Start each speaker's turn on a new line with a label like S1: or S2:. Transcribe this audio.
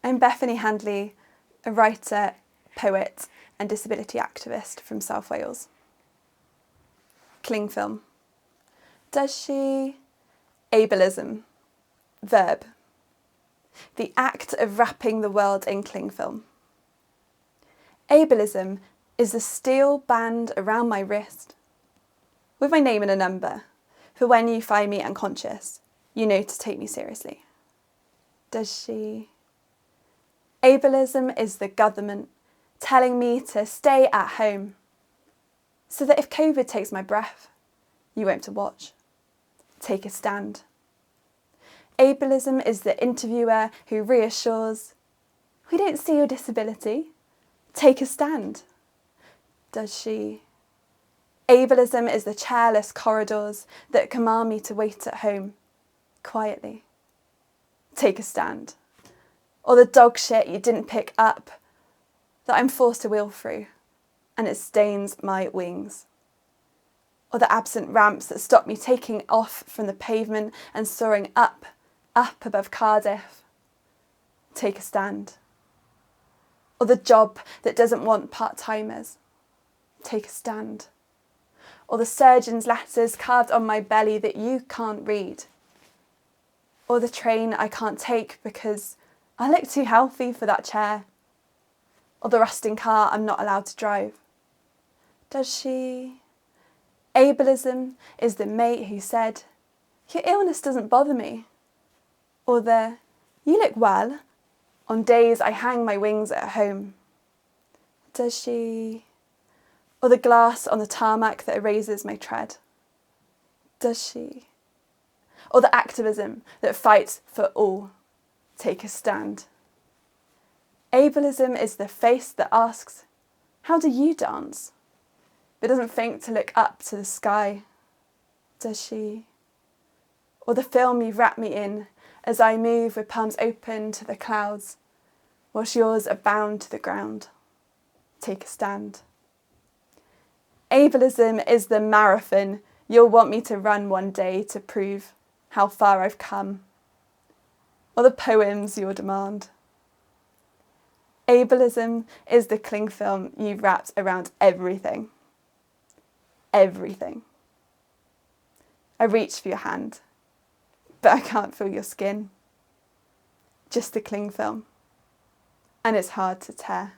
S1: I'm Bethany Handley, a writer, poet and disability activist from South Wales. Cling film. Does she? Ableism. Verb. The act of wrapping the world in cling film. Ableism is the steel band around my wrist, with my name and a number, for when you find me unconscious, you know to take me seriously. Does she? Ableism is the government telling me to stay at home, so that if COVID takes my breath, you won't to watch. Take a stand. Ableism is the interviewer who reassures, we don't see your disability. Take a stand. Does she? Ableism is the chairless corridors that command me to wait at home, quietly. Take a stand. Or the dog shit you didn't pick up that I'm forced to wheel through and it stains my wings. Or the absent ramps that stop me taking off from the pavement and soaring up above Cardiff. Take a stand. Or the job that doesn't want part-timers. Take a stand. Or the surgeon's letters carved on my belly that you can't read. Or the train I can't take because I look too healthy for that chair. Or the rusting car I'm not allowed to drive. Does she? Ableism is the mate who said, your illness doesn't bother me. Or the, you look well, on days I hang my wings at home. Does she? Or the glass on the tarmac that erases my tread. Does she? Or the activism that fights for all. Take a stand. Ableism is the face that asks, how do you dance? But doesn't think to look up to the sky. Does she? Or the film you wrap me in as I move with palms open to the clouds, whilst yours are bound to the ground. Take a stand. Ableism is the marathon you'll want me to run one day to prove how far I've come. Or the poems you'll demand. Ableism is the cling film you've wrapped around everything. Everything. I reach for your hand, but I can't feel your skin. Just the cling film, and it's hard to tear.